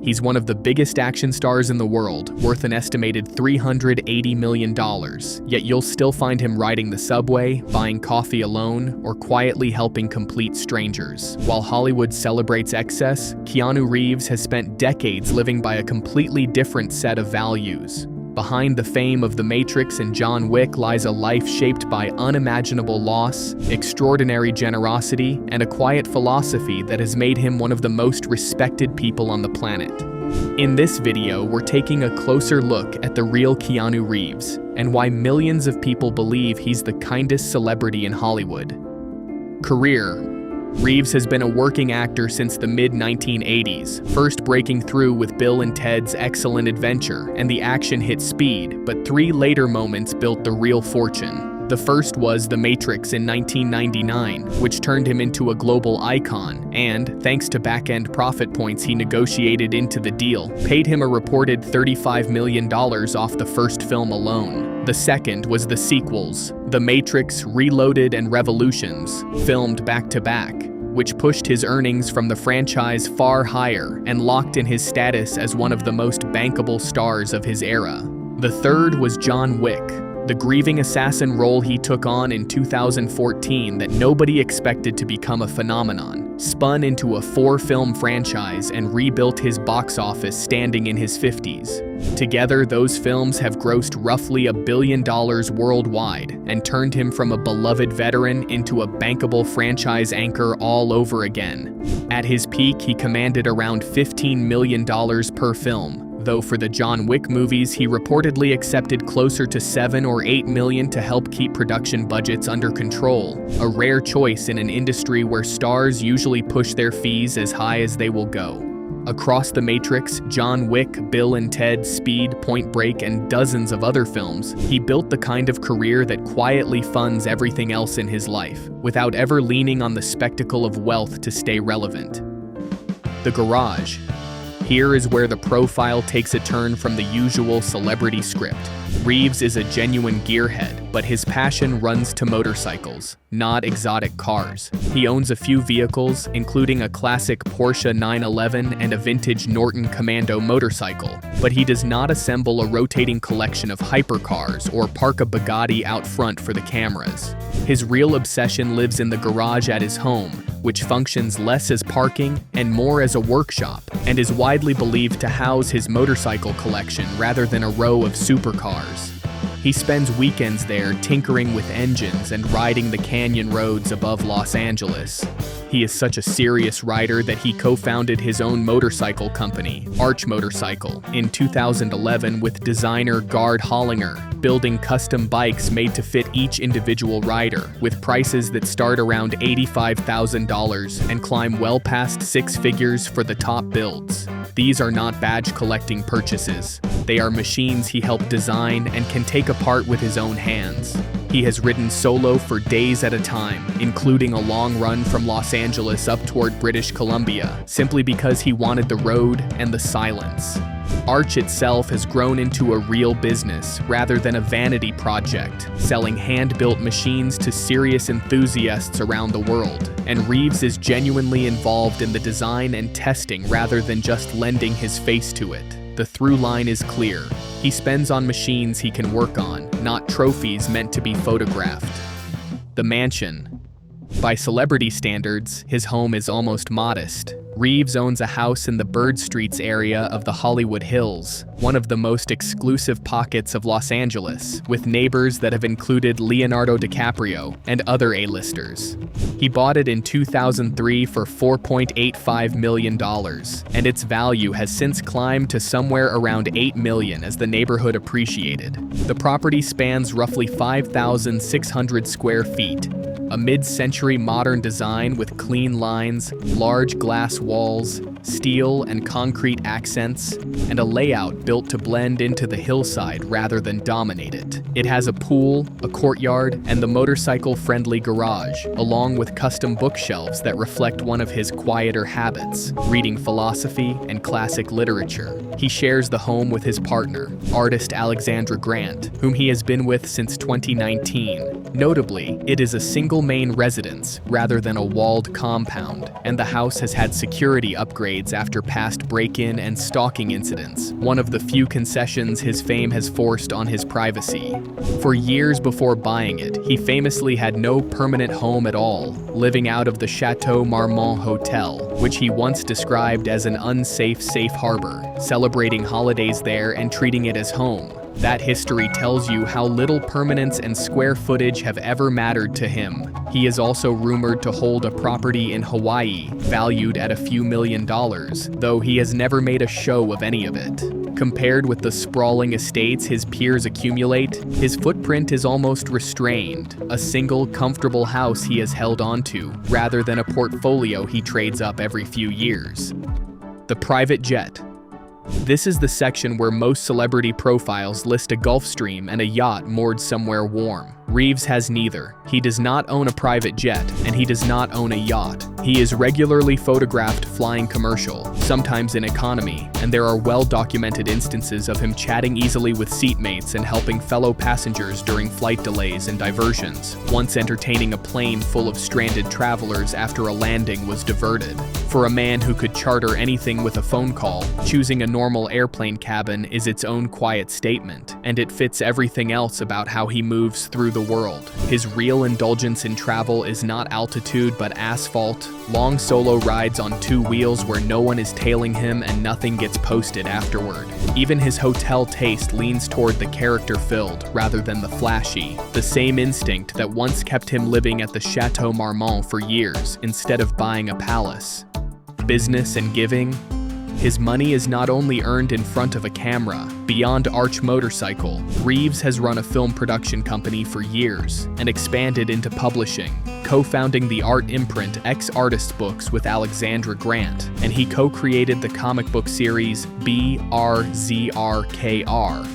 He's one of the biggest action stars in the world, worth an estimated $380 million, yet you'll still find him riding the subway, buying coffee alone, or quietly helping complete strangers. While Hollywood celebrates excess, Keanu Reeves has spent decades living by a completely different set of values. Behind the fame of The Matrix and John Wick lies a life shaped by unimaginable loss, extraordinary generosity, and a quiet philosophy that has made him one of the most respected people on the planet. In this video, we're taking a closer look at the real Keanu Reeves and why millions of people believe he's the kindest celebrity in Hollywood. Career: Reeves has been a working actor since the mid-1980s, first breaking through with Bill and Ted's Excellent Adventure and the action hit Speed, but three later moments built the real fortune. The first was The Matrix in 1999, which turned him into a global icon and, thanks to back-end profit points he negotiated into the deal, paid him a reported $35 million off the first film alone. The second was the sequels, The Matrix, Reloaded, and Revolutions, filmed back-to-back, which pushed his earnings from the franchise far higher and locked in his status as one of the most bankable stars of his era. The third was John Wick, the grieving assassin role he took on in 2014 that nobody expected to become a phenomenon, spun into a 4-film franchise and rebuilt his box office standing in his 50s. Together, those films have grossed roughly $1 billion worldwide and turned him from a beloved veteran into a bankable franchise anchor all over again. At his peak, he commanded around $15 million per film, though for the John Wick movies he reportedly accepted closer to $7 or $8 million to help keep production budgets under control, a rare choice in an industry where stars usually push their fees as high as they will go. Across The Matrix, John Wick, Bill and Ted, Speed, Point Break, and dozens of other films, he built the kind of career that quietly funds everything else in his life, without ever leaning on the spectacle of wealth to stay relevant. The garage. Here is where the profile takes a turn from the usual celebrity script. Reeves is a genuine gearhead, but his passion runs to motorcycles, not exotic cars. He owns a few vehicles, including a classic Porsche 911 and a vintage Norton Commando motorcycle, but he does not assemble a rotating collection of hypercars or park a Bugatti out front for the cameras. His real obsession lives in the garage at his home, which functions less as parking and more as a workshop, and is widely believed to house his motorcycle collection rather than a row of supercars. He spends weekends there tinkering with engines and riding the canyon roads above Los Angeles. He is such a serious rider that he co-founded his own motorcycle company, Arch Motorcycle, in 2011 with designer Gard Hollinger, building custom bikes made to fit each individual rider, with prices that start around $85,000 and climb well past 6 figures for the top builds. These are not badge collecting purchases. They are machines he helped design and can take apart with his own hands. He has ridden solo for days at a time, including a long run from Los Angeles up toward British Columbia, simply because he wanted the road and the silence. Arch itself has grown into a real business rather than a vanity project, selling hand-built machines to serious enthusiasts around the world, and Reeves is genuinely involved in the design and testing rather than just lending his face to it. The through line is clear. He spends on machines he can work on, not trophies meant to be photographed. The mansion. By celebrity standards, his home is almost modest. Reeves owns a house in the Bird Streets area of the Hollywood Hills, one of the most exclusive pockets of Los Angeles, with neighbors that have included Leonardo DiCaprio and other A-listers. He bought it in 2003 for $4.85 million, and its value has since climbed to somewhere around $8 million as the neighborhood appreciated. The property spans roughly 5,600 square feet, a mid-century modern design with clean lines, large glass walls, steel and concrete accents, and a layout built to blend into the hillside rather than dominate it. It has a pool, a courtyard, and the motorcycle-friendly garage, along with custom bookshelves that reflect one of his quieter habits, reading philosophy and classic literature. He shares the home with his partner, artist Alexandra Grant, whom he has been with since 2019. Notably, it is a single main residence rather than a walled compound, and the house has had security upgrades raids after past break-in and stalking incidents, one of the few concessions his fame has forced on his privacy. For years before buying it, he famously had no permanent home at all, living out of the Chateau Marmont Hotel, which he once described as an unsafe safe harbor, celebrating holidays there and treating it as home. That history tells you how little permanence and square footage have ever mattered to him. He is also rumored to hold a property in Hawaii, valued at a few $1 million, though he has never made a show of any of it. Compared with the sprawling estates his peers accumulate, his footprint is almost restrained, a single comfortable house he has held onto, rather than a portfolio he trades up every few years. The private jet. This is the section where most celebrity profiles list a Gulfstream and a yacht moored somewhere warm. Reeves has neither. He does not own a private jet, and he does not own a yacht. He is regularly photographed flying commercial, sometimes in economy, and there are well-documented instances of him chatting easily with seatmates and helping fellow passengers during flight delays and diversions, once entertaining a plane full of stranded travelers after a landing was diverted. For a man who could charter anything with a phone call, choosing a normal airplane cabin is its own quiet statement, and it fits everything else about how he moves through the world. His real indulgence in travel is not altitude but asphalt, long solo rides on two wheels where no one is tailing him and nothing gets posted afterward. Even his hotel taste leans toward the character-filled rather than the flashy, the same instinct that once kept him living at the Chateau Marmont for years instead of buying a palace. Business and giving. His money is not only earned in front of a camera. Beyond Arch Motorcycle, Reeves has run a film production company for years and expanded into publishing, co-founding the art imprint X-Artists Books with Alexandra Grant, and he co-created the comic book series BRZRKR,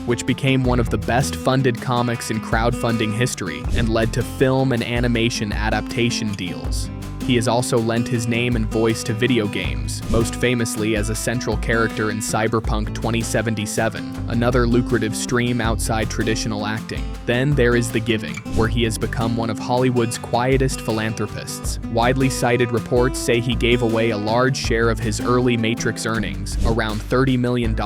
which became one of the best-funded comics in crowdfunding history and led to film and animation adaptation deals. He has also lent his name and voice to video games, most famously as a central character in Cyberpunk 2077, another lucrative stream outside traditional acting. Then there is the giving, where he has become one of Hollywood's quietest philanthropists. Widely cited reports say he gave away a large share of his early Matrix earnings, around $30 million, to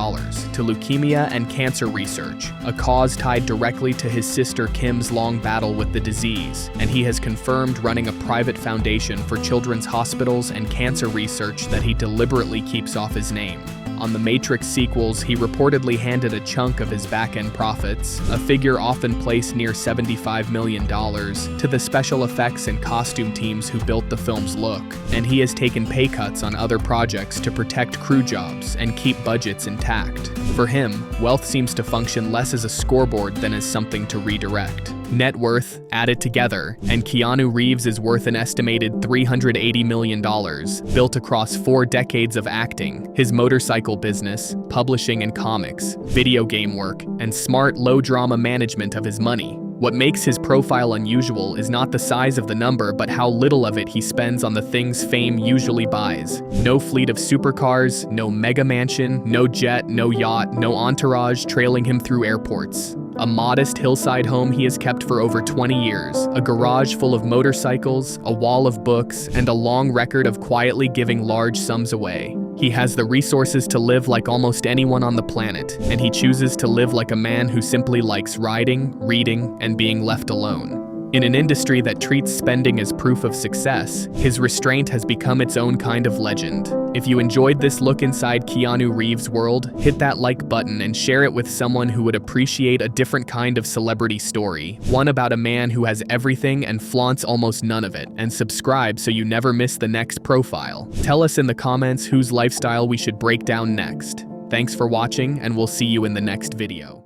leukemia and cancer research, a cause tied directly to his sister Kim's long battle with the disease, and he has confirmed running a private foundation for children's hospitals and cancer research that he deliberately keeps off his name. On the Matrix sequels, he reportedly handed a chunk of his back-end profits, a figure often placed near $75 million, to the special effects and costume teams who built the film's look, and he has taken pay cuts on other projects to protect crew jobs and keep budgets intact. For him, wealth seems to function less as a scoreboard than as something to redirect. Net worth, added together, and Keanu Reeves is worth an estimated $380 million, built across 4 decades of acting, his motorcycle business, publishing and comics, video game work, and smart, low-drama management of his money. What makes his profile unusual is not the size of the number, but how little of it he spends on the things fame usually buys. No fleet of supercars, no mega mansion, no jet, no yacht, no entourage trailing him through airports. A modest hillside home he has kept for over 20 years, a garage full of motorcycles, a wall of books, and a long record of quietly giving large sums away. He has the resources to live like almost anyone on the planet, and he chooses to live like a man who simply likes riding, reading, and being left alone. In an industry that treats spending as proof of success, his restraint has become its own kind of legend. If you enjoyed this look inside Keanu Reeves' world, hit that like button and share it with someone who would appreciate a different kind of celebrity story, one about a man who has everything and flaunts almost none of it, and subscribe so you never miss the next profile. Tell us in the comments whose lifestyle we should break down next. Thanks for watching, and we'll see you in the next video.